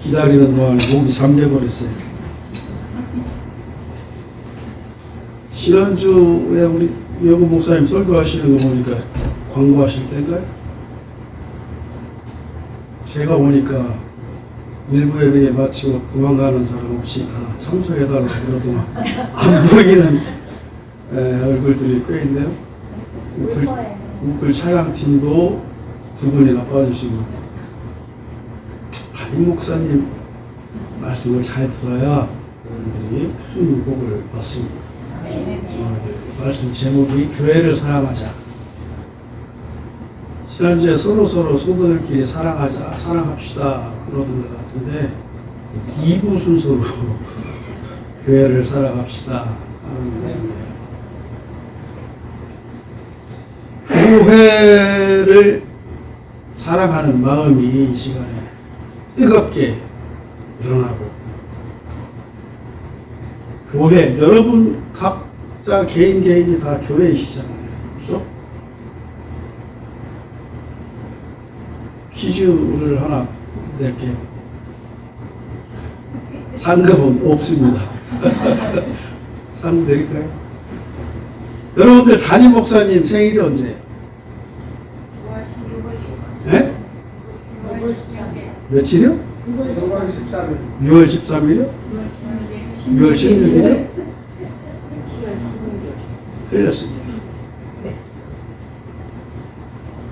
기다리는 동안에 목이 잠겨버렸어요. 지난주에 우리 여고 목사님 설교하시는 거 보니까 광고하실 때인가요? 제가 오니까 일부 예배 마치고 도망가는 사람 없이 다 참석해달라고 그러더만 안 보이는 얼굴들이 꽤 있네요. 우클 차량팀도 두 분이나 빠지시고, 담임 목사님 말씀을 잘 들어야 여러분들이 큰 복을 받습니다. 말씀 제목이 교회를 사랑하자. 지난주에 서로 소도들끼리 사랑합시다 그러던 것 같은데 2부 순서로 교회를 사랑합시다 하는 내용이에요. 교회를 사랑하는 마음이 이 시간에 뜨겁게 일어나고, 교회, 여러분 각자 개인이 다 교회이시잖아요. 그렇죠? 퀴즈를 하나 낼게요. 상금은 없습니다. 상금 드릴까요? 여러분들 담임 목사님 생일이 언제예요? 네? 며칠이요? 6월 13일이요? 6월 16일이요? 틀렸습니다.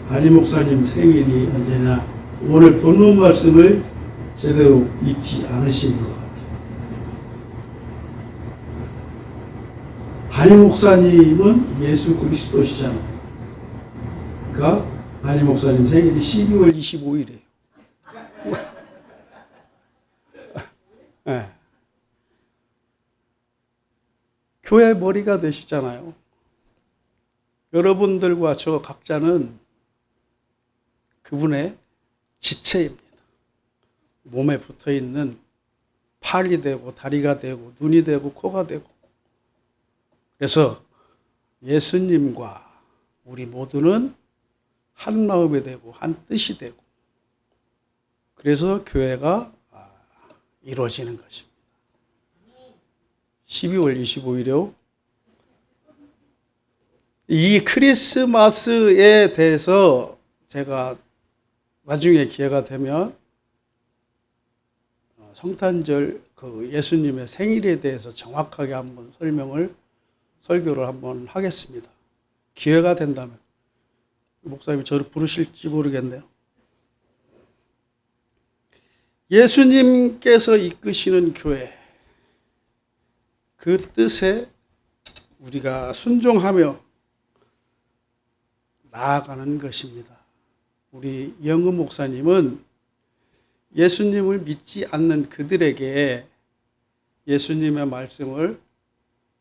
담임 목사님 생일이 언제나 오늘 본문 말씀을 제대로 읽지 않으신 것 같아요. 담임 목사님은 예수 그리스도시잖아요. 그러니까 담임 목사님 생일이 12월 25일이에요. 네. 교회 머리가 되시잖아요. 여러분들과 저 각자는 그분의 지체입니다. 몸에 붙어 있는 팔이 되고 다리가 되고 눈이 되고 코가 되고, 그래서 예수님과 우리 모두는 한 마음이 되고 한 뜻이 되고, 그래서 교회가 이루어지는 것입니다. 12월 25일이요. 이 크리스마스에 대해서 제가 나중에 기회가 되면 성탄절 그 예수님의 생일에 대해서 정확하게 한번 설교를 한번 하겠습니다. 기회가 된다면. 목사님이 저를 부르실지 모르겠네요. 예수님께서 이끄시는 교회, 그 뜻에 우리가 순종하며 나아가는 것입니다. 우리 영은 목사님은 예수님을 믿지 않는 그들에게 예수님의 말씀을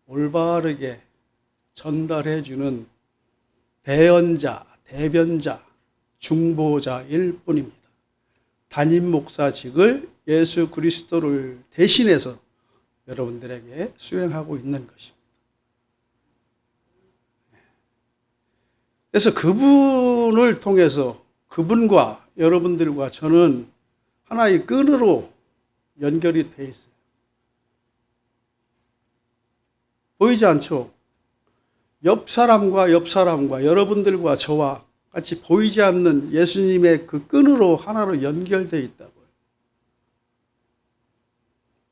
올바르게 전달해 주는 대언자, 대변자, 중보자일 뿐입니다. 담임 목사직을 예수 그리스도를 대신해서 여러분들에게 수행하고 있는 것입니다. 그래서 그분을 통해서 그분과 여러분들과 저는 하나의 끈으로 연결이 돼 있어요. 보이지 않죠? 옆 사람과 여러분들과 저와 같이 보이지 않는 예수님의 그 끈으로 하나로 연결되어 있다고요.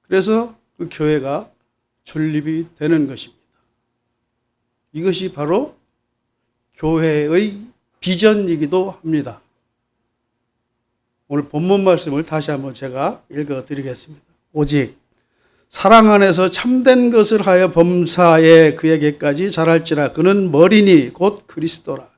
그래서 그 교회가 존립이 되는 것입니다. 이것이 바로 교회의 비전이기도 합니다. 오늘 본문 말씀을 다시 한번 제가 읽어드리겠습니다. 오직 사랑 안에서 참된 것을 하여 범사에 그에게까지 자랄지라. 그는 머리니 곧 그리스도라.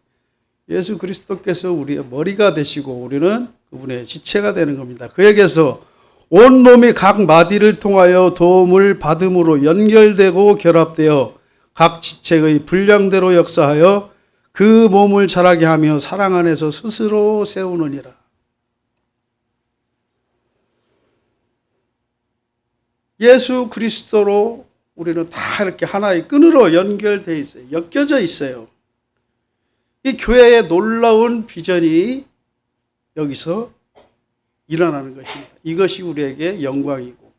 예수 그리스도께서 우리의 머리가 되시고 우리는 그분의 지체가 되는 겁니다. 그에게서 온 몸이 각 마디를 통하여 도움을 받음으로 연결되고 결합되어 각 지체의 분량대로 역사하여 그 몸을 자라게 하며 사랑 안에서 스스로 세우느니라. 예수 그리스도로 우리는 다 이렇게 하나의 끈으로 연결되어 있어요. 엮여져 있어요. 이 교회의 놀라운 비전이 여기서 일어나는 것입니다. 이것이 우리에게 영광이고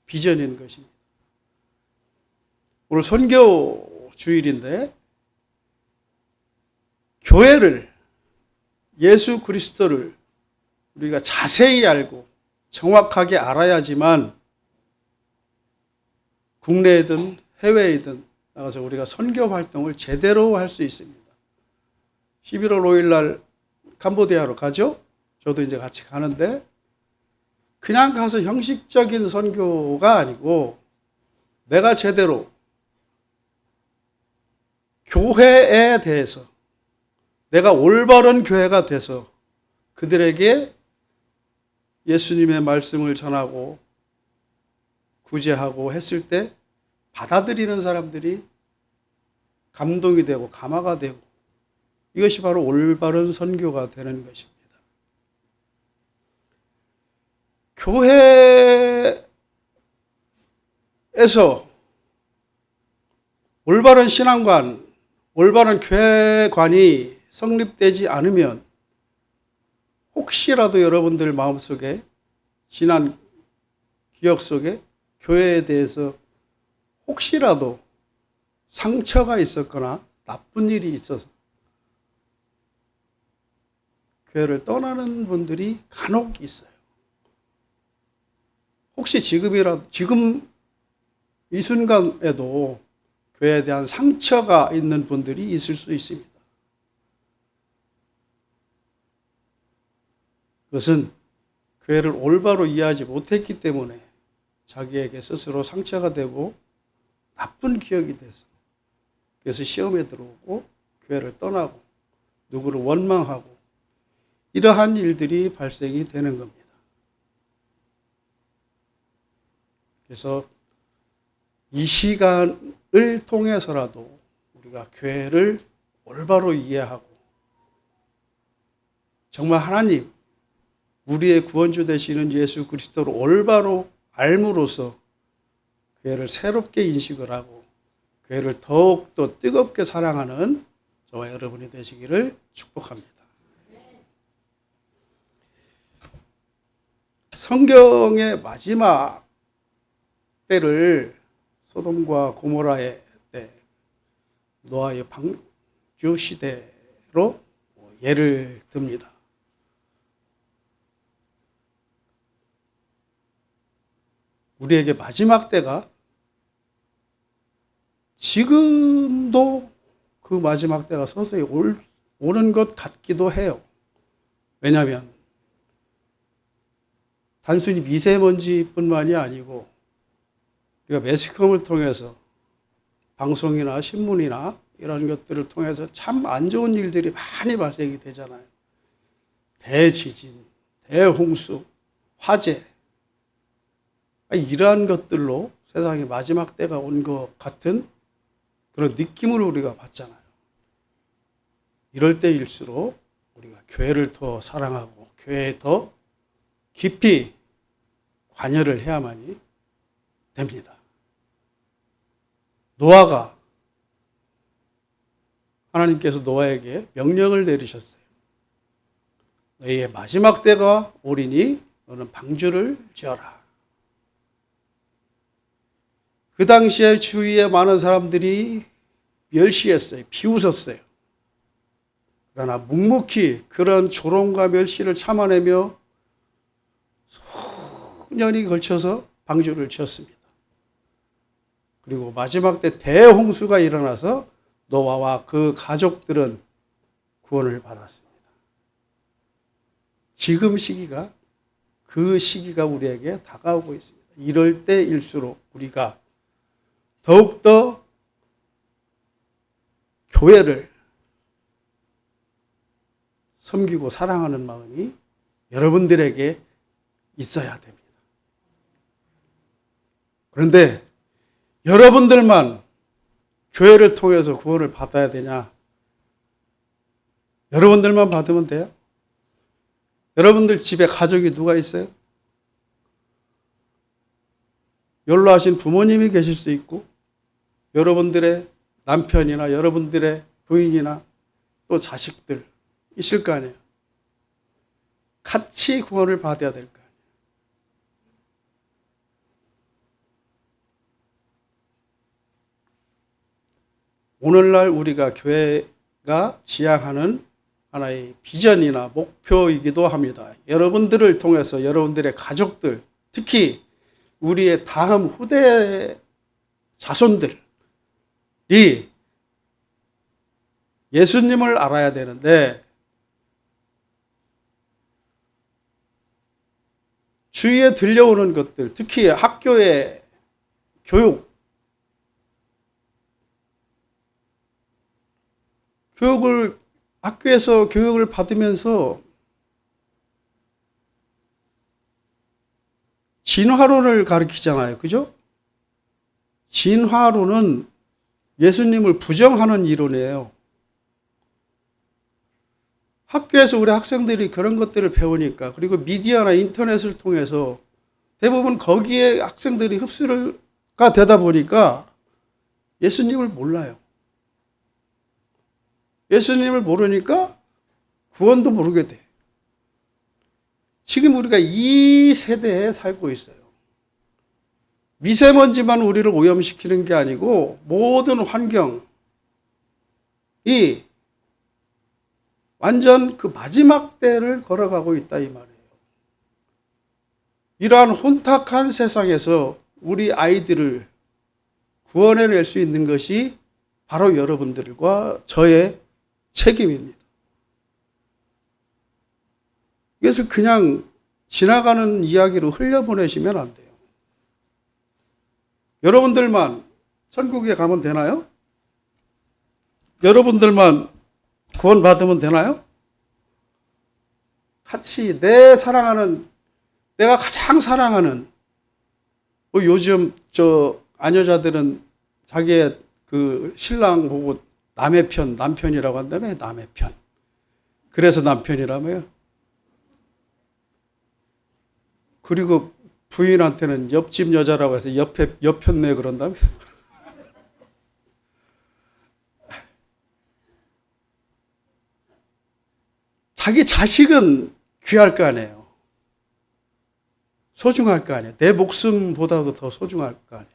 비전인 것입니다. 오늘 선교 주일인데 교회를, 예수 그리스도를 우리가 자세히 알고 정확하게 알아야지만 국내이든 해외이든 나가서 우리가 선교 활동을 제대로 할 수 있습니다. 11월 5일 날 캄보디아로 가죠? 저도 이제 같이 가는데 그냥 가서 형식적인 선교가 아니고 내가 제대로 교회에 대해서 내가 올바른 교회가 돼서 그들에게 예수님의 말씀을 전하고 구제하고 했을 때 받아들이는 사람들이 감동이 되고 감화가 되고 이것이 바로 올바른 선교가 되는 것입니다. 교회에서 올바른 신앙관, 올바른 교회관이 성립되지 않으면 혹시라도 여러분들 마음속에 지난 기억 속에 교회에 대해서 혹시라도 상처가 있었거나 나쁜 일이 있어서 교회를 떠나는 분들이 간혹 있어요. 혹시 지금 이 순간에도 교회에 대한 상처가 있는 분들이 있을 수 있습니다. 그것은 교회를 올바로 이해하지 못했기 때문에 자기에게 스스로 상처가 되고 나쁜 기억이 돼서 그래서 시험에 들어오고 교회를 떠나고 누구를 원망하고 이러한 일들이 발생이 되는 겁니다. 그래서 이 시간을 통해서라도 우리가 교회를 올바로 이해하고 정말 하나님, 우리의 구원주 되시는 예수 그리스도를 올바로 알므로써 교회를 새롭게 인식을 하고 교회를 더욱더 뜨겁게 사랑하는 저와 여러분이 되시기를 축복합니다. 성경의 마지막 때를 소돔과 고모라의 때, 노아의 방주 시대로 예를 듭니다. 우리에게 마지막 때가 지금도 그 마지막 때가 서서히 오는 것 같기도 해요. 왜냐하면 단순히 미세먼지뿐만이 아니고 우리가 매스컴을 통해서 방송이나 신문이나 이런 것들을 통해서 참 안 좋은 일들이 많이 발생이 되잖아요. 대지진, 대홍수, 화재 이러한 것들로 세상의 마지막 때가 온 것 같은 그런 느낌을 우리가 받잖아요. 이럴 때일수록 우리가 교회를 더 사랑하고 교회에 더 깊이 관여를 해야만이 됩니다. 노아가 하나님께서 노아에게 명령을 내리셨어요. 너희의 마지막 때가 오리니 너는 방주를 지어라. 그 당시에 주위에 많은 사람들이 멸시했어요. 비웃었어요. 그러나 묵묵히 그런 조롱과 멸시를 참아내며 수년이 걸쳐서 방주를 지었습니다. 그리고 마지막 때 대홍수가 일어나서 노아와 그 가족들은 구원을 받았습니다. 지금 시기가 그 시기가 우리에게 다가오고 있습니다. 이럴 때일수록 우리가 더욱더 교회를 섬기고 사랑하는 마음이 여러분들에게 있어야 됩니다. 그런데 여러분들만 교회를 통해서 구원을 받아야 되냐? 여러분들만 받으면 돼요? 여러분들 집에 가족이 누가 있어요? 연로하신 부모님이 계실 수 있고 여러분들의 남편이나 여러분들의 부인이나 또 자식들 있을 거 아니에요. 같이 구원을 받아야 될 거 아니에요. 오늘날 우리가 교회가 지향하는 하나의 비전이나 목표이기도 합니다. 여러분들을 통해서 여러분들의 가족들, 특히 우리의 다음 후대 자손들이 예수님을 알아야 되는데, 주위에 들려오는 것들, 특히 학교의 학교에서 교육을 받으면서 진화론을 가르치잖아요. 그죠? 진화론은 예수님을 부정하는 이론이에요. 학교에서 우리 학생들이 그런 것들을 배우니까, 그리고 미디어나 인터넷을 통해서 대부분 거기에 학생들이 흡수가 되다 보니까 예수님을 몰라요. 예수님을 모르니까 구원도 모르게 돼. 지금 우리가 이 세대에 살고 있어요. 미세먼지만 우리를 오염시키는 게 아니고 모든 환경이 완전 그 마지막 때를 걸어가고 있다 이 말이에요. 이러한 혼탁한 세상에서 우리 아이들을 구원해낼 수 있는 것이 바로 여러분들과 저의 책임입니다. 그래서 그냥 지나가는 이야기로 흘려보내시면 안 돼요. 여러분들만 천국에 가면 되나요? 여러분들만 구원받으면 되나요? 같이 내가 가장 사랑하는, 요즘 아녀자들은 자기의 그 신랑 보고 남편이라고 한다며. 남의 편. 그래서 남편이라며요. 그리고 부인한테는 옆집 여자라고 해서 옆편네 그런다며. 자기 자식은 귀할 거 아니에요. 소중할 거 아니에요. 내 목숨보다도 더 소중할 거 아니에요.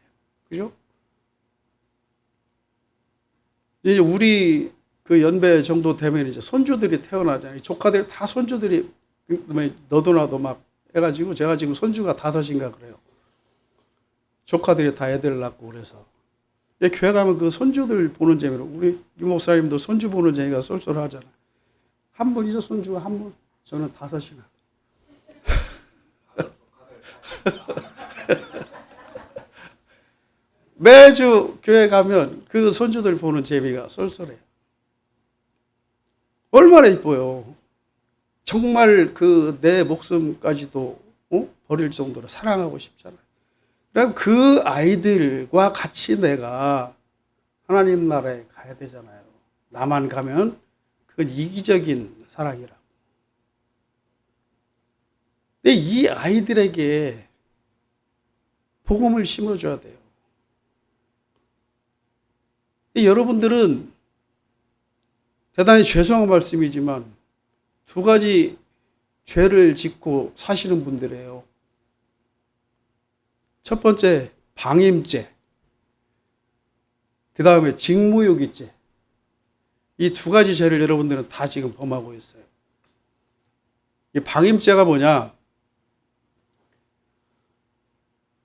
그죠? 이제 우리 그 연배 정도 되면 이제 손주들이 태어나잖아요. 조카들 다 손주들이 너도 나도 막 해가지고, 제가 지금 손주가 5인가 그래요. 조카들이 다 애들 낳고 그래서. 교회 가면 그 손주들 보는 재미로, 우리 유 목사님도 손주 보는 재미가 쏠쏠하잖아요. 한 분이죠, 손주가 한 분. 저는 5이나. 매주 교회 가면 그 손주들 보는 재미가 쏠쏠해요. 얼마나 이뻐요. 정말 내 목숨까지도 버릴 정도로 사랑하고 싶잖아요. 그럼 그 아이들과 같이 내가 하나님 나라에 가야 되잖아요. 나만 가면 그건 이기적인 사랑이라고. 근데 이 아이들에게 복음을 심어줘야 돼요. 여러분들은 대단히 죄송한 말씀이지만 2가지 죄를 짓고 사시는 분들이에요. 첫 번째, 방임죄. 그 다음에 직무유기죄. 이 2가지 죄를 여러분들은 다 지금 범하고 있어요. 이 방임죄가 뭐냐?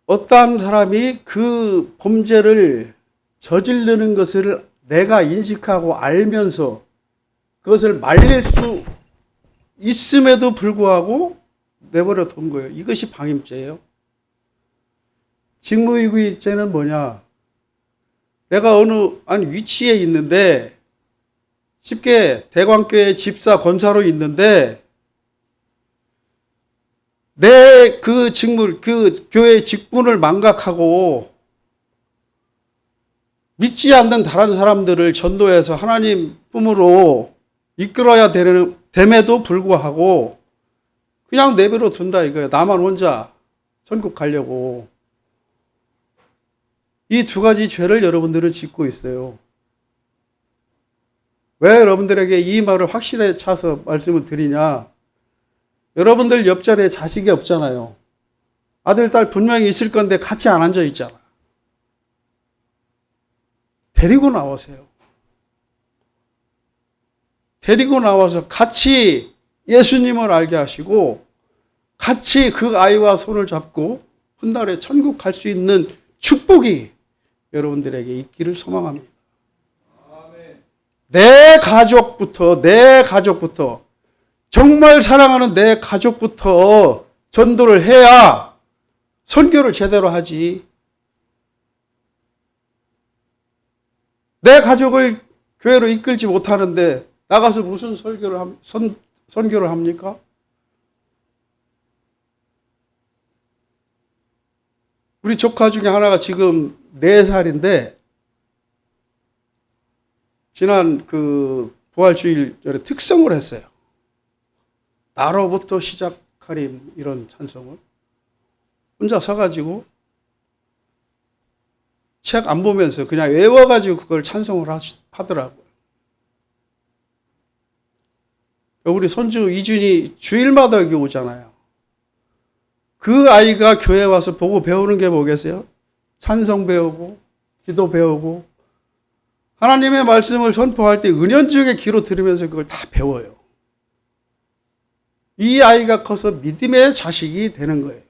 어떠한 사람이 그 범죄를 저지르는 것을 내가 인식하고 알면서 그것을 말릴 수 있음에도 불구하고 내버려 둔 거예요. 이것이 방임죄예요. 직무유기죄는 뭐냐? 내가 어느 위치에 있는데, 쉽게 대광교회 집사 권사로 있는데 내 그 직무, 그 교회 직분을 망각하고 믿지 않는 다른 사람들을 전도해서 하나님 품으로 이끌어야 됨에도 불구하고 그냥 내버려 둔다 이거예요. 나만 혼자 천국 가려고. 이 두 가지 죄를 여러분들은 짓고 있어요. 왜 여러분들에게 이 말을 확실하게 차서 말씀을 드리냐? 여러분들 옆자리에 자식이 없잖아요. 아들, 딸 분명히 있을 건데 같이 안 앉아 있잖아. 데리고 나오세요. 데리고 나와서 같이 예수님을 알게 하시고 같이 그 아이와 손을 잡고 훗날에 천국 갈 수 있는 축복이 여러분들에게 있기를 소망합니다. 내 가족부터 정말 사랑하는 내 가족부터 전도를 해야 선교를 제대로 하지. 내 가족을 교회로 이끌지 못하는데 나가서 무슨 선교를 합니까? 우리 조카 중에 하나가 지금 4살인데 지난 그 부활주일 전에 특성을 했어요. 나로부터 시작하림 이런 찬송을 혼자 서가지고 책 안 보면서 그냥 외워가지고 그걸 찬송을 하더라고요. 우리 손주 이준이 주일마다 여기 오잖아요. 그 아이가 교회 와서 보고 배우는 게 뭐겠어요? 찬송 배우고 기도 배우고 하나님의 말씀을 선포할 때 은연중에 귀로 들으면서 그걸 다 배워요. 이 아이가 커서 믿음의 자식이 되는 거예요.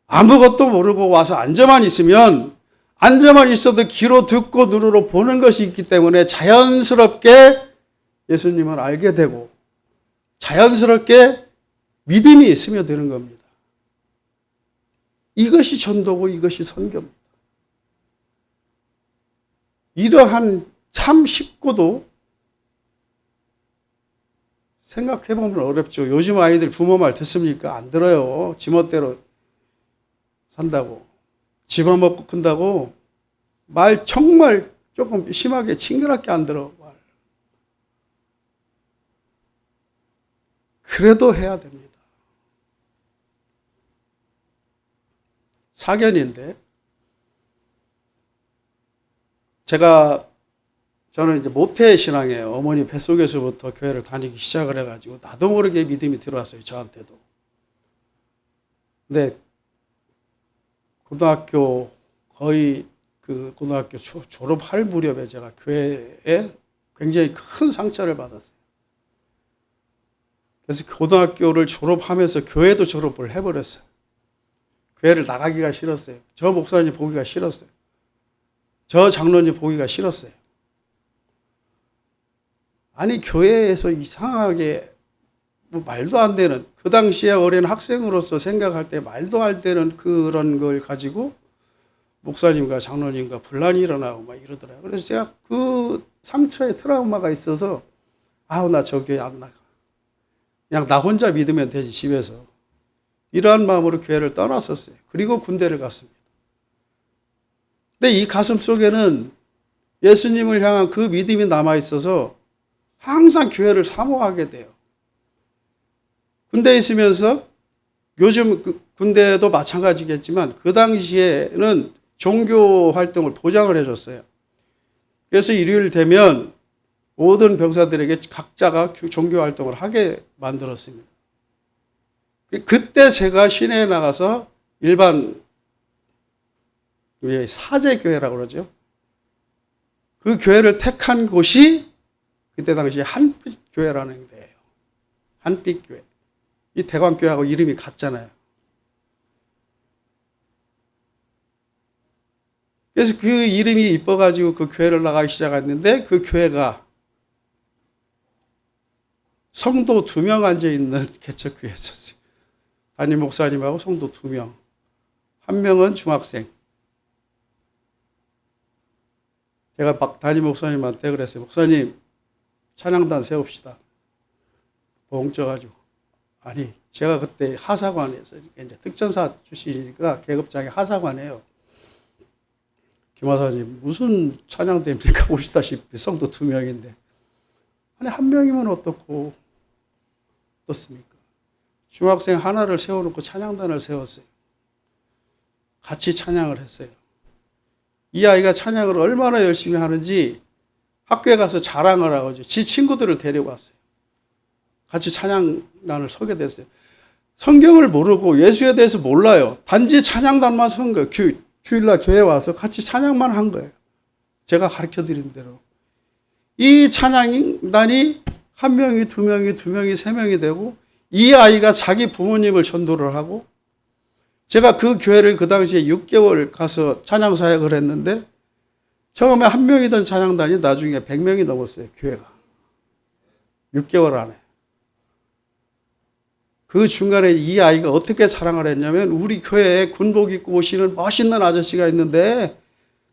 아무것도 모르고 와서 앉아만 있으면 앉아만 있어도 귀로 듣고 눈으로 보는 것이 있기 때문에 자연스럽게 예수님을 알게 되고 자연스럽게 믿음이 스며드는 겁니다. 이것이 전도고 이것이 선교입니다. 이러한 참 쉽고도 생각해보면 어렵죠. 요즘 아이들 부모 말 듣습니까? 안 들어요. 지멋대로 산다고. 집어먹고 큰다고 말 정말 조금 심하게 징그럽게 안 들어. 그래도 해야 됩니다. 사견인데 저는 이제 모태 신앙이에요. 어머니 뱃속에서부터 교회를 다니기 시작을 해가지고 나도 모르게 믿음이 들어왔어요. 저한테도. 근데 고등학교 거의 그 고등학교 졸업할 무렵에 제가 교회에 굉장히 큰 상처를 받았어요. 그래서 고등학교를 졸업하면서 교회도 졸업을 해버렸어요. 교회를 나가기가 싫었어요. 저 목사님 보기가 싫었어요. 저 장로님 보기가 싫었어요. 아니 교회에서 이상하게 뭐 말도 안 되는 그 당시에 어린 학생으로서 생각할 때 말도 안 되는 그런 걸 가지고 목사님과 장로님과 분란이 일어나고 막 이러더라고요. 그래서 제가 그 상처에 트라우마가 있어서 아우 나 저 교회 안 나가. 그냥 나 혼자 믿으면 되지 집에서. 이러한 마음으로 교회를 떠났었어요. 그리고 군대를 갔습니다. 근데 이 가슴 속에는 예수님을 향한 그 믿음이 남아있어서 항상 교회를 사모하게 돼요. 군대에 있으면서 요즘 군대도 마찬가지겠지만 그 당시에는 종교 활동을 보장을 해줬어요. 그래서 일요일 되면 모든 병사들에게 각자가 종교 활동을 하게 만들었습니다. 그때 제가 시내에 나가서 일반 사제교회라고 그러죠. 그 교회를 택한 곳이 그때 당시 한빛교회라는 데예요. 한빛교회. 이 대광교회하고 이름이 같잖아요. 그래서 그 이름이 이뻐가지고 그 교회를 나가기 시작했는데 그 교회가 성도 2명 앉아있는 개척교회였어요. 담임 목사님하고 성도 2명. 한 명은 중학생. 제가 담임 목사님한테 그랬어요. 목사님, 찬양단 세웁시다. 벙쪄가지고. 아니, 제가 그때 하사관에서, 이제 특전사 출신이니까 계급장이 하사관이에요. 김하사님, 무슨 찬양대입니까? 보시다시피 성도 2명인데. 아니, 1명이면 어떻습니까? 중학생 하나를 세워놓고 찬양단을 세웠어요. 같이 찬양을 했어요. 이 아이가 찬양을 얼마나 열심히 하는지 학교에 가서 자랑을 하고 지 친구들을 데리고 왔어요. 같이 찬양단을 서게 됐어요. 성경을 모르고 예수에 대해서 몰라요. 단지 찬양단만 선 거예요. 주일날 교회 와서 같이 찬양만 한 거예요. 제가 가르쳐 드린 대로. 이 찬양단이 한 명이, 두 명이, 두 명이, 세 명이 되고 이 아이가 자기 부모님을 전도를 하고 제가 그 교회를 그 당시에 6개월 가서 찬양 사역을 했는데 처음에 한 명이던 찬양단이 나중에 100명이 넘었어요. 교회가. 6개월 안에. 그 중간에 이 아이가 어떻게 자랑을 했냐면 우리 교회에 군복 입고 오시는 멋있는 아저씨가 있는데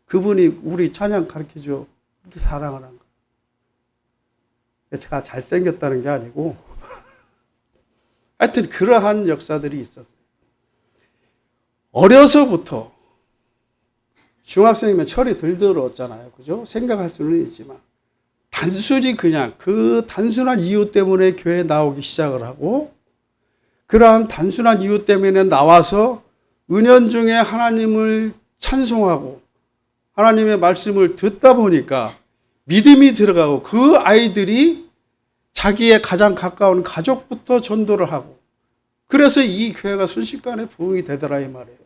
그분이 우리 찬양 가르쳐줘. 이렇게 사랑을 한 거예요. 제가 잘생겼다는 게 아니고 하여튼 그러한 역사들이 있었어요. 어려서부터 중학생이면 철이 덜 들었잖아요. 그죠? 생각할 수는 있지만 단순히 그냥 그 단순한 이유 때문에 교회에 나오기 시작을 하고 그러한 단순한 이유 때문에 나와서 은연중에 하나님을 찬송하고 하나님의 말씀을 듣다 보니까 믿음이 들어가고 그 아이들이 자기의 가장 가까운 가족부터 전도를 하고 그래서 이 교회가 순식간에 부흥이 되더라 이 말이에요.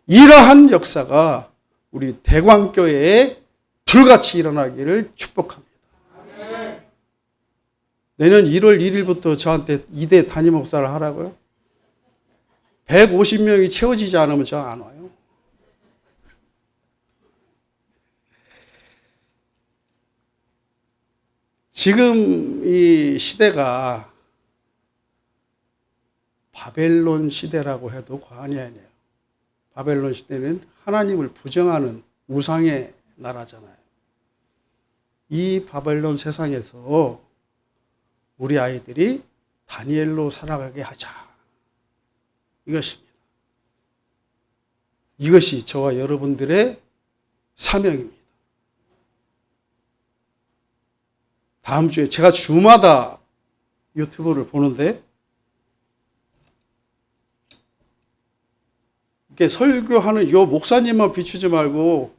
이러한 역사가 우리 대광교회에 불같이 일어나기를 축복합니다. 내년 1월 1일부터 저한테 2대 담임 목사를 하라고요? 150명이 채워지지 않으면 저 안 와요. 지금 이 시대가 바벨론 시대라고 해도 과언이 아니에요. 바벨론 시대는 하나님을 부정하는 우상의 나라잖아요. 이 바벨론 세상에서 우리 아이들이 다니엘로 살아가게 하자. 이것입니다. 이것이 저와 여러분들의 사명입니다. 다음 주에 제가 주마다 유튜브를 보는데 이렇게 설교하는 요 목사님만 비추지 말고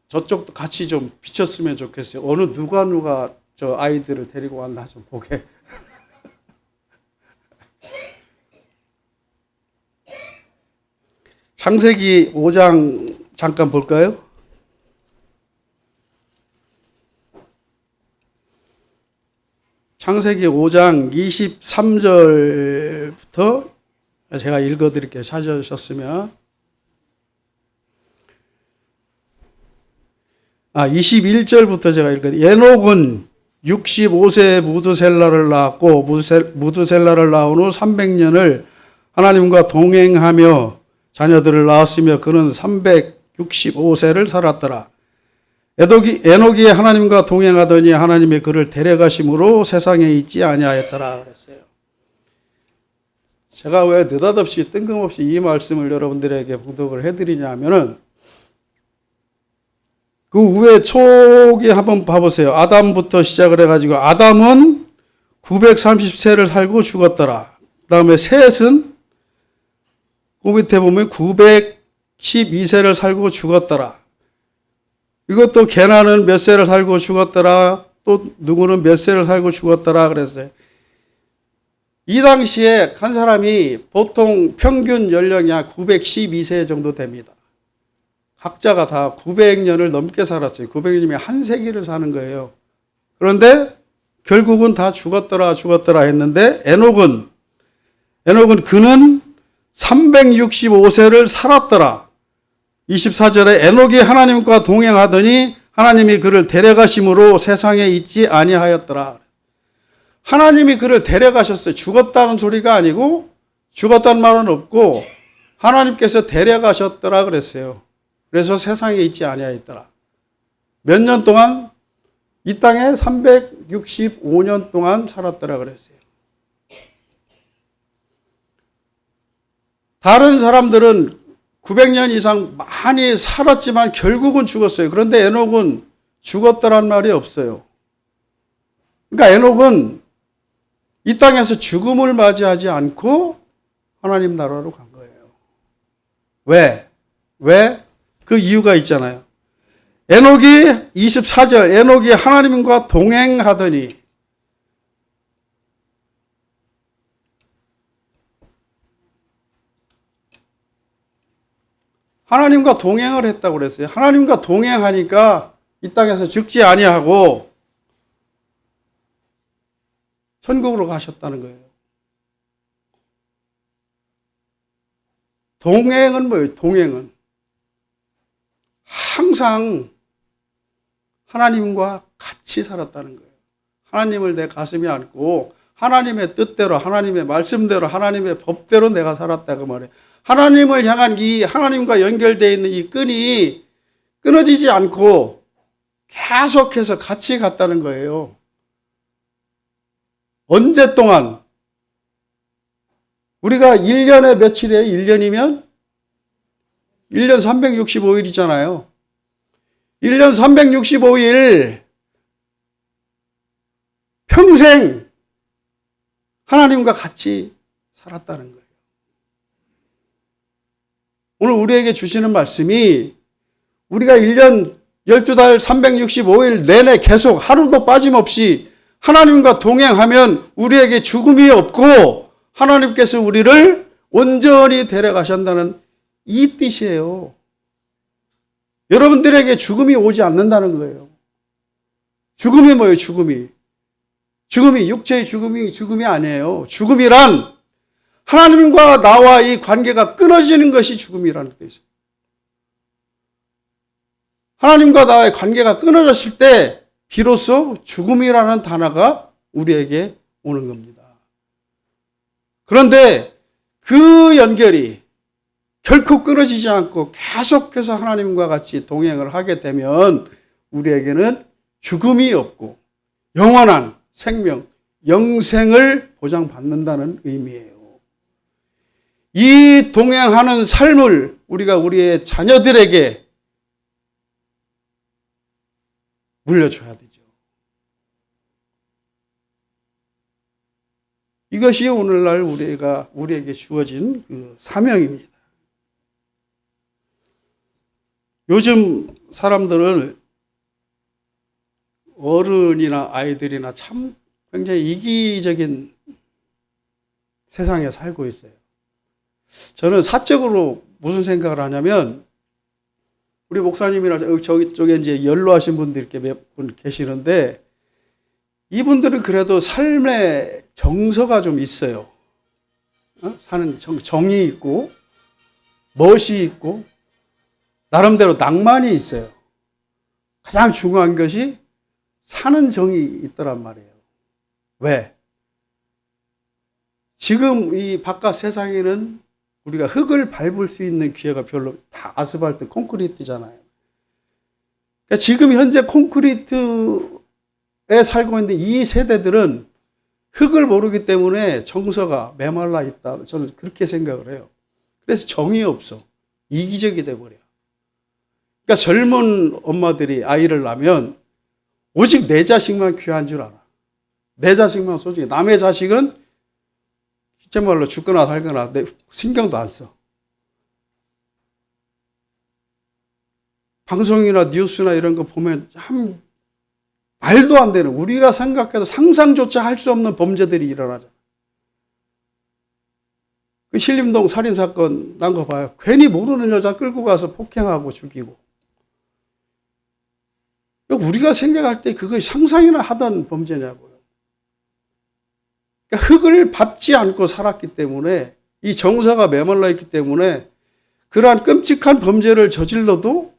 저쪽도 같이 좀 비췄으면 좋겠어요. 어느 누가 저 아이들을 데리고 왔나 좀 보게. 창세기 5장 잠깐 볼까요? 창세기 5장 23절부터 제가 읽어드릴게요. 찾아주셨으면. 21절부터 제가 읽어드릴게요. 에녹은 65세에 무드셀라를 낳았고 무드셀라를 낳은 후 300년을 하나님과 동행하며 자녀들을 낳았으며 그는 365세를 살았더라. 에녹이 하나님과 동행하더니 하나님이 그를 데려가심으로 세상에 있지 아니하였더라 그랬어요. 제가 왜 느닷없이 뜬금없이 이 말씀을 여러분들에게 봉독을 해드리냐면은 그 위에 초기 한번 봐보세요. 아담부터 시작을 해가지고 아담은 930세를 살고 죽었더라. 그 다음에 셋은 그 밑에 보면 912세를 살고 죽었더라. 이것도 게나는 몇 세를 살고 죽었더라. 또 누구는 몇 세를 살고 죽었더라 그랬어요. 이 당시에 한 사람이 보통 평균 연령이 한 912세 정도 됩니다. 각자가 다 900년을 넘게 살았어요. 900년이면 한 세기를 사는 거예요. 그런데 결국은 다 죽었더라 했는데 에녹은 그는 365세를 살았더라. 24절에 에녹이 하나님과 동행하더니 하나님이 그를 데려가심으로 세상에 있지 아니하였더라. 하나님이 그를 데려가셨어요. 죽었다는 소리가 아니고 죽었다는 말은 없고 하나님께서 데려가셨더라 그랬어요. 그래서 세상에 있지 아니하였더라. 몇 년 동안? 이 땅에 365년 동안 살았더라 그랬어요. 다른 사람들은 900년 이상 많이 살았지만 결국은 죽었어요. 그런데 에녹은 죽었더란 말이 없어요. 그러니까 에녹은 이 땅에서 죽음을 맞이하지 않고 하나님 나라로 간 거예요. 왜? 왜? 그 이유가 있잖아요. 에녹이 24절 에녹이 하나님과 동행하더니 하나님과 동행을 했다고 그랬어요. 하나님과 동행하니까 이 땅에서 죽지 아니하고 천국으로 가셨다는 거예요. 동행은 뭐예요? 동행은 항상 하나님과 같이 살았다는 거예요. 하나님을 내 가슴에 안고 하나님의 뜻대로, 하나님의 말씀대로, 하나님의 법대로 내가 살았다고 말해요. 하나님을 향한 이 하나님과 연결되어 있는 이 끈이 끊어지지 않고 계속해서 같이 갔다는 거예요. 언제 동안? 우리가 1년에 며칠이에요? 1년이면? 1년 365일이잖아요. 1년 365일 평생 하나님과 같이 살았다는 거예요. 오늘 우리에게 주시는 말씀이 우리가 1년 12달 365일 내내 계속 하루도 빠짐없이 하나님과 동행하면 우리에게 죽음이 없고 하나님께서 우리를 온전히 데려가신다는 이 뜻이에요. 여러분들에게 죽음이 오지 않는다는 거예요. 죽음이 뭐예요? 죽음이 육체의 죽음이 아니에요. 죽음이란 하나님과 나와의 관계가 끊어지는 것이 죽음이라는 뜻이에요. 하나님과 나와의 관계가 끊어졌을 때 비로소 죽음이라는 단어가 우리에게 오는 겁니다. 그런데 그 연결이 결코 끊어지지 않고 계속해서 하나님과 같이 동행을 하게 되면 우리에게는 죽음이 없고 영원한 생명, 영생을 보장받는다는 의미예요. 이 동행하는 삶을 우리가 우리의 자녀들에게 물려줘야 되죠. 이것이 오늘날 우리에게 주어진 그 사명입니다. 요즘 사람들은 어른이나 아이들이나 참 굉장히 이기적인 세상에 살고 있어요. 저는 사적으로 무슨 생각을 하냐면 우리 목사님이나 저쪽에 이제 연로하신 분들 이렇게 몇 분 계시는데 이분들은 그래도 삶의 정서가 좀 있어요. 사는 정이 있고 멋이 있고 나름대로 낭만이 있어요. 가장 중요한 것이 사는 정이 있더란 말이에요. 왜? 지금 이 바깥 세상에는 우리가 흙을 밟을 수 있는 기회가 별로, 다 아스팔트, 콘크리트잖아요. 그러니까 지금 현재 콘크리트에 살고 있는 이 세대들은 흙을 모르기 때문에 정서가 메말라 있다. 저는 그렇게 생각을 해요. 그래서 정이 없어. 이기적이 돼버려. 그러니까 젊은 엄마들이 아이를 낳으면 오직 내 자식만 귀한 줄 알아. 내 자식만 소중해. 남의 자식은 제 말로 죽거나 살거나 내 신경도 안 써. 방송이나 뉴스나 이런 거 보면 참 말도 안 되는, 우리가 생각해도 상상조차 할 수 없는 범죄들이 일어나잖아. 그 신림동 살인사건 난 거 봐요. 괜히 모르는 여자 끌고 가서 폭행하고 죽이고. 우리가 생각할 때 그것이 상상이나 하던 범죄냐고요. 그러니까 흙을 밟지 않고 살았기 때문에, 이 정서가 메말라 있기 때문에 그러한 끔찍한 범죄를 저질러도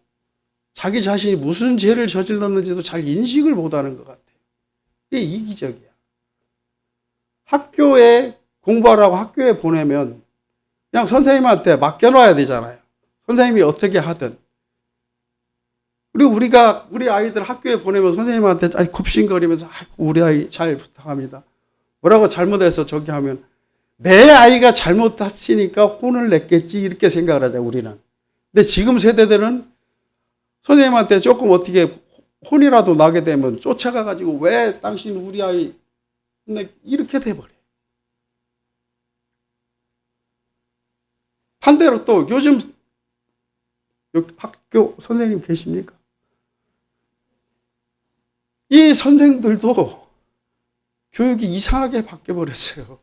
자기 자신이 무슨 죄를 저질렀는지도 잘 인식을 못하는 것 같아요. 이게 이기적이야. 학교에 공부하라고 학교에 보내면 그냥 선생님한테 맡겨놔야 되잖아요. 선생님이 어떻게 하든. 그리고 우리 아이들 학교에 보내면 선생님한테 굽신거리면서 우리 아이 잘 부탁합니다. 뭐라고 잘못해서 저기 하면 내 아이가 잘못했으니까 혼을 냈겠지 이렇게 생각을 하자 우리는. 근데 지금 세대들은 선생님한테 조금 어떻게 혼이라도 나게 되면 쫓아가가지고 왜 당신 우리 아이 이렇게 돼버려. 반대로 또 요즘 여기 학교 선생님 계십니까? 이 선생들도 교육이 이상하게 바뀌어버렸어요.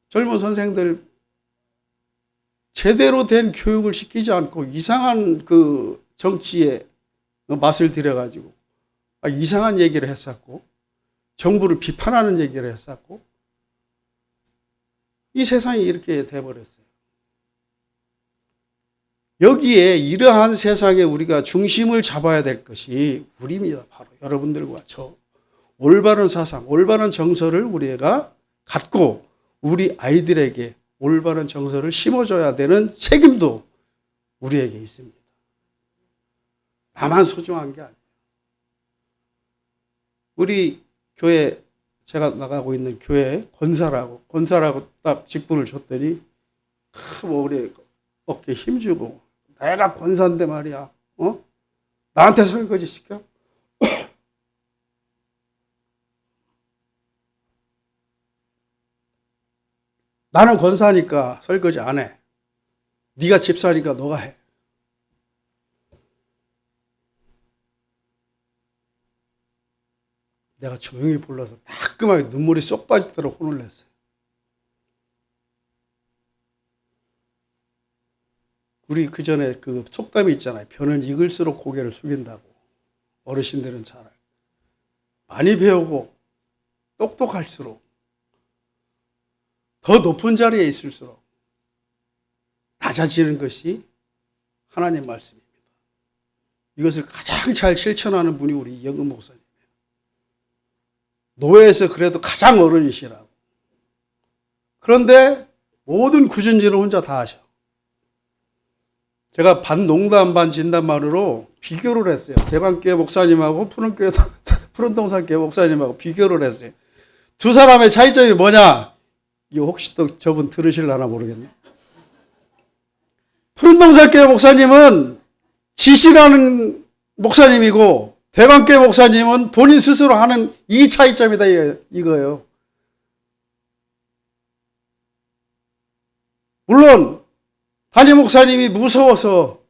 젊은 선생들 제대로 된 교육을 시키지 않고 이상한 그 정치에 맛을 들여가지고 이상한 얘기를 했었고, 정부를 비판하는 얘기를 했었고, 이 세상이 이렇게 돼버렸어요. 여기에 이러한 세상에 우리가 중심을 잡아야 될 것이 우리입니다. 바로 여러분들과 저. 올바른 사상, 올바른 정서를 우리가 갖고 우리 아이들에게 올바른 정서를 심어줘야 되는 책임도 우리에게 있습니다. 나만 소중한 게 아니에요. 우리 교회, 제가 나가고 있는 교회 권사라고 딱 직분을 줬더니 뭐 우리 어깨에 힘주고, 내가 권사인데 말이야, 나한테 설거지 시켜? 나는 권사니까 설거지 안 해. 네가 집사니까 너가 해. 내가 조용히 불러서 따끔하게 눈물이 쏙 빠지도록 혼을 냈어요. 우리 그 전에 그 속담이 있잖아요. 변을 익을수록 고개를 숙인다고. 어르신들은 잘 알고. 많이 배우고 똑똑할수록, 더 높은 자리에 있을수록 낮아지는 것이 하나님 말씀입니다. 이것을 가장 잘 실천하는 분이 우리 이영근 목사님이에요. 노예에서 그래도 가장 어른이시라고. 그런데 모든 구준질은 혼자 다 하셔. 제가 반 농담 반 진담만으로 비교를 했어요. 대관교회 목사님하고 푸른동산교회 목사님하고 비교를 했어요. 두 사람의 차이점이 뭐냐? 이거 혹시 또 저분 들으실려나 모르겠네. 푸른동산교회 목사님은 지시라는 목사님이고, 대관교회 목사님은 본인 스스로 하는 이 차이점이다 이거예요. 물론 담임 목사님이 무서워서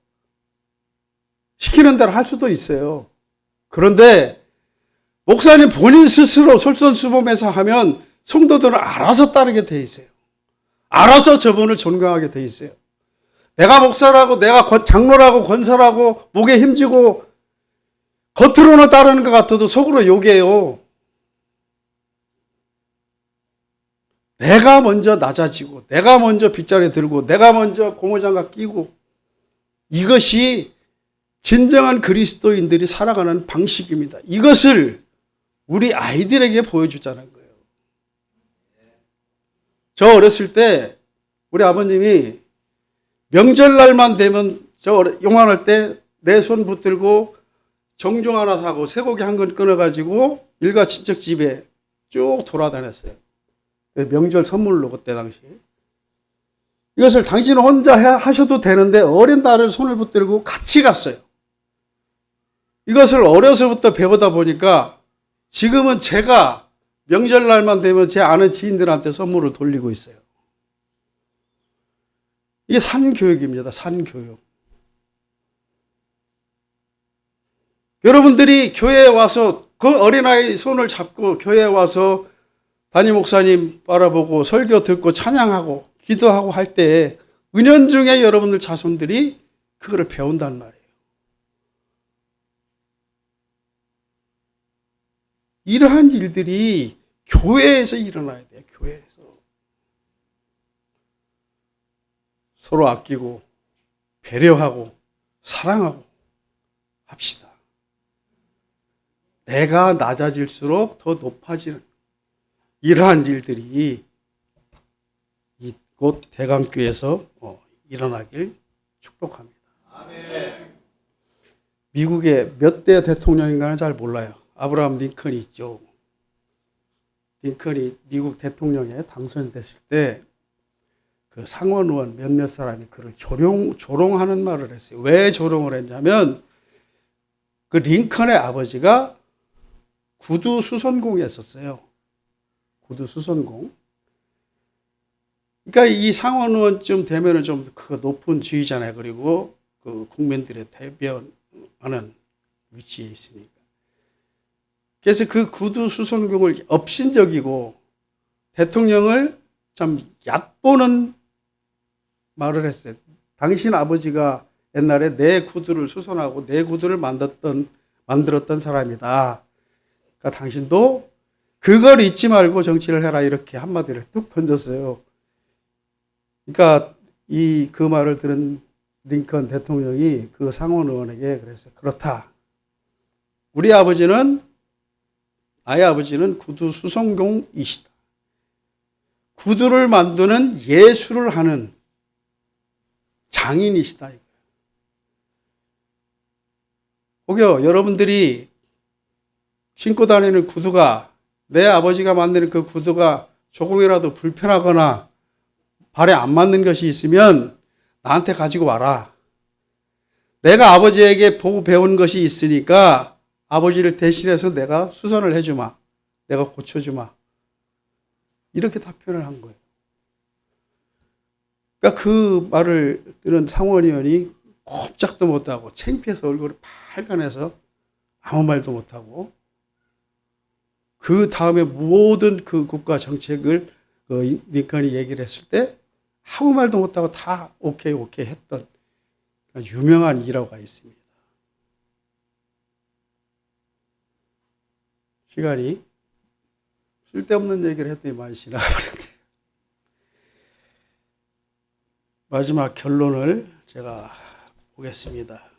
시키는 대로 할 수도 있어요. 그런데 목사님 본인 스스로 솔선수범해서 하면 성도들은 알아서 따르게 돼 있어요. 알아서 저분을 존경하게 돼 있어요. 내가 목사라고, 내가 장로라고, 권사라고 목에 힘주고 겉으로는 따르는 것 같아도 속으로 욕해요. 내가 먼저 낮아지고, 내가 먼저 빗자루 들고, 내가 먼저 고무장갑 끼고, 이것이 진정한 그리스도인들이 살아가는 방식입니다. 이것을 우리 아이들에게 보여주자는 거예요. 저 어렸을 때 우리 아버님이 명절날만 되면, 저 용환할 때 내 손 붙들고 정종 하나 사고 쇠고기 한 근 끊어가지고 일가 친척 집에 쭉 돌아다녔어요. 명절 선물로, 그때 당시. 이것을 당신은 혼자 하셔도 되는데 어린 딸을 손을 붙들고 같이 갔어요. 이것을 어려서부터 배우다 보니까 지금은 제가 명절날만 되면 제 아는 지인들한테 선물을 돌리고 있어요. 이게 산교육입니다. 산교육. 여러분들이 교회에 와서 그 어린아이 손을 잡고 교회에 와서 담임 목사님 바라보고 설교 듣고 찬양하고 기도하고 할 때 은연중에 여러분들 자손들이 그거를 배운단 말이에요. 이러한 일들이 교회에서 일어나야 돼요. 교회에서. 서로 아끼고 배려하고 사랑하고 합시다. 내가 낮아질수록 더 높아지는 이러한 일들이 이곳 대강교에서 일어나길 축복합니다. 아멘. 미국의 몇 대 대통령인가는 잘 몰라요. 아브라함 링컨이 있죠. 링컨이 미국 대통령에 당선됐을 때 그 상원 의원 몇몇 사람이 그를 조롱하는 말을 했어요. 왜 조롱을 했냐면 그 링컨의 아버지가 구두 수선공이 했었어요. 구두 수선공. 그러니까 이 상원 의원쯤 되면은 좀 그 높은 지위잖아요. 그리고 그 국민들의 대변하는 위치에 있으니까. 그래서 그 구두 수송경을 업신적이고 대통령을 참 얕보는 말을 했어요. 당신 아버지가 옛날에 내 구두를 수선하고 내 구두를 만들었던 사람이다. 그러니까 당신도 그걸 잊지 말고 정치를 해라, 이렇게 한마디를 뚝 던졌어요. 그러니까 그 말을 들은 링컨 대통령이 그 상원 의원에게 그래서 그렇다. 나의 아버지는 구두 수송공이시다. 구두를 만드는 예술을 하는 장인이시다. 혹여 여러분들이 신고 다니는 구두가, 내 아버지가 만드는 그 구두가 조금이라도 불편하거나 발에 안 맞는 것이 있으면 나한테 가지고 와라. 내가 아버지에게 보고 배운 것이 있으니까 아버지를 대신해서 내가 수선을 해주마. 내가 고쳐주마. 이렇게 답변을 한 거예요. 그러니까 그 말을 들은 상원의원이 꼼짝도 못하고 창피해서 얼굴이 빨간해서 아무 말도 못하고, 그 다음에 모든 그 국가 정책을 링컨이 얘기를 했을 때 아무 말도 못하고 다 오케이 했던 유명한 일화가 있습니다. 시간이 쓸데없는 얘기를 했더니 많이 지나가버렸네요. 마지막 결론을 제가 보겠습니다.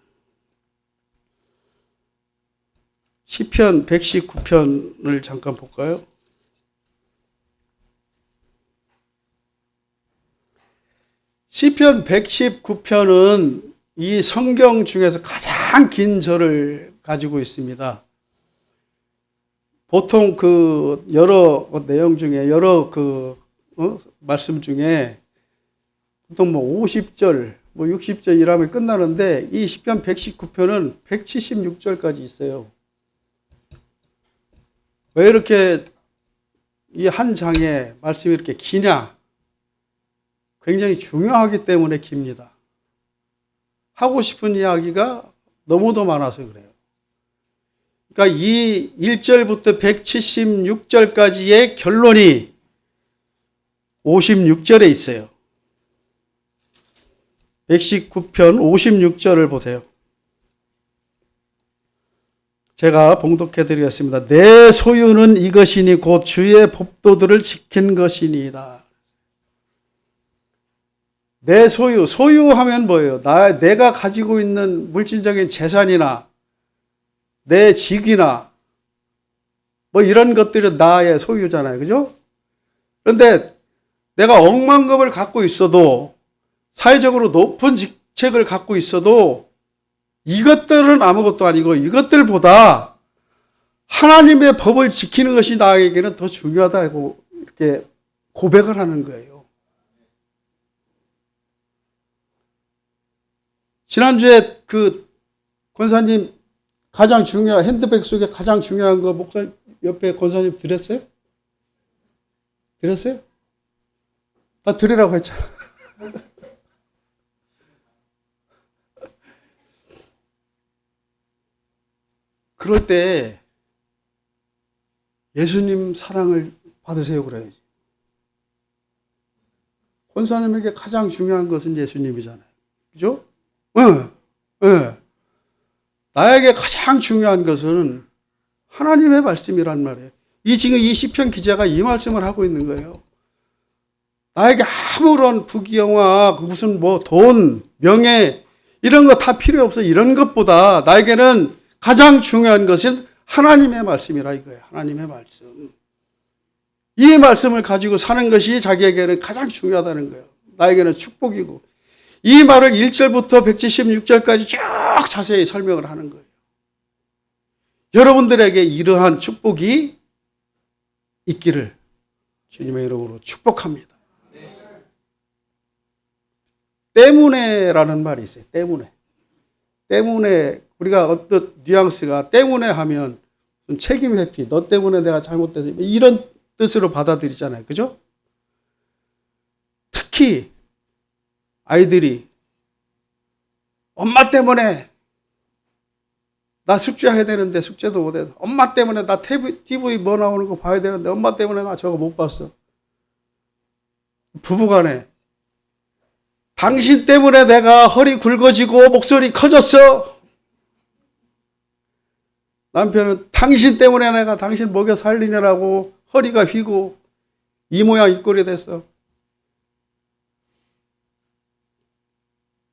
시편 119편을 잠깐 볼까요? 시편 119편은 이 성경 중에서 가장 긴 절을 가지고 있습니다. 보통 그 여러 내용 중에, 여러 말씀 중에 보통 50절, 60절 이라면 끝나는데, 이 시편 119편은 176절까지 있어요. 왜 이렇게 이 한 장에 말씀이 이렇게 기냐? 굉장히 중요하기 때문에 깁니다. 하고 싶은 이야기가 너무도 많아서 그래요. 그러니까 이 1절부터 176절까지의 결론이 56절에 있어요. 119편 56절을 보세요. 제가 봉독해 드리겠습니다. 내 소유는 이것이니 곧 주의 법도들을 지킨 것이니이다. 내 소유하면 뭐예요? 내가 가지고 있는 물질적인 재산이나 내 직위나 이런 것들은 나의 소유잖아요. 그죠? 그런데 내가 억만금을 갖고 있어도, 사회적으로 높은 직책을 갖고 있어도 이것들은 아무것도 아니고, 이것들보다 하나님의 법을 지키는 것이 나에게는 더 중요하다고 이렇게 고백을 하는 거예요. 지난주에 그 권사님 핸드백 속에 가장 중요한 거 목사 옆에 권사님 드렸어요? 드렸어요? 다 드리라고 했잖아. 그럴 때 예수님 사랑을 받으세요 그래야지. 권사님에게 가장 중요한 것은 예수님이잖아요. 그죠? 네. 나에게 가장 중요한 것은 하나님의 말씀이란 말이에요. 지금 이 시편 기자가 이 말씀을 하고 있는 거예요. 나에게 아무런 부귀영화, 무슨 돈, 명예 이런 거 다 필요 없어. 이런 것보다 나에게는 가장 중요한 것은 하나님의 말씀이라 이거예요. 하나님의 말씀. 이 말씀을 가지고 사는 것이 자기에게는 가장 중요하다는 거예요. 나에게는 축복이고. 이 말을 1절부터 176절까지 쭉 자세히 설명을 하는 거예요. 여러분들에게 이러한 축복이 있기를 주님의 이름으로 축복합니다. 때문에라는 말이 있어요. 때문에 우리가 어떤 뉘앙스가 때문에 하면 책임 회피, 너 때문에 내가 잘못돼서 이런 뜻으로 받아들이잖아요. 그죠? 특히 아이들이 엄마 때문에 나 숙제해야 되는데 숙제도 못해. 엄마 때문에 나 TV 뭐 나오는 거 봐야 되는데 엄마 때문에 나 저거 못 봤어. 부부간에 당신 때문에 내가 허리 굵어지고 목소리 커졌어. 남편은 당신 때문에 내가 당신 먹여 살리느라고 허리가 휘고 이 모양 이 꼴이 됐어.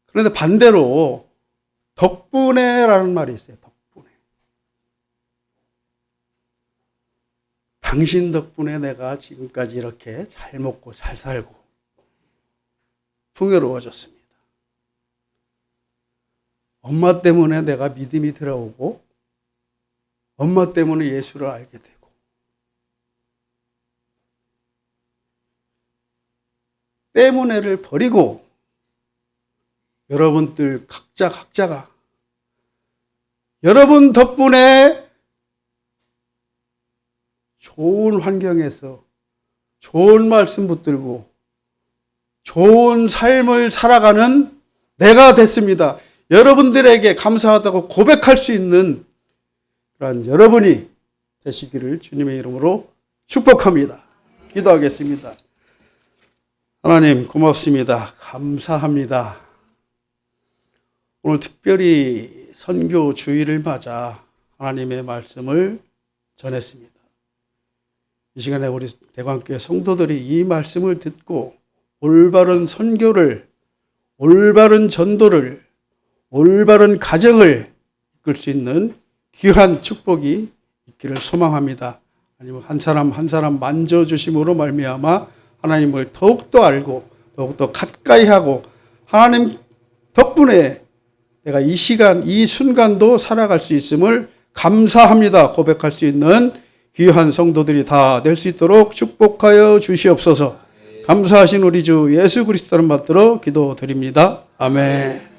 그런데 반대로 덕분에라는 말이 있어요. 덕분에. 당신 덕분에 내가 지금까지 이렇게 잘 먹고 잘 살고 풍요로워졌습니다. 엄마 때문에 내가 믿음이 들어오고 엄마 때문에 예수를 알게 되고 때문에를 버리고 여러분들 각자가 여러분 덕분에 좋은 환경에서 좋은 말씀 붙들고 좋은 삶을 살아가는 내가 됐습니다. 여러분들에게 감사하다고 고백할 수 있는 그런 여러분이 되시기를 주님의 이름으로 축복합니다. 기도하겠습니다. 하나님 고맙습니다. 감사합니다. 오늘 특별히 선교 주일을 맞아 하나님의 말씀을 전했습니다. 이 시간에 우리 대광교회 성도들이 이 말씀을 듣고 올바른 선교를, 올바른 전도를, 올바른 가정을 이끌 수 있는 귀한 축복이 있기를 소망합니다. 하나님 한 사람 한 사람 만져주심으로 말미암아 하나님을 더욱더 알고 더욱더 가까이 하고 하나님 덕분에 내가 이 시간 이 순간도 살아갈 수 있음을 감사합니다 고백할 수 있는 귀한 성도들이 다 될 수 있도록 축복하여 주시옵소서. 감사하신 우리 주 예수 그리스도를 받들어 기도드립니다. 아멘.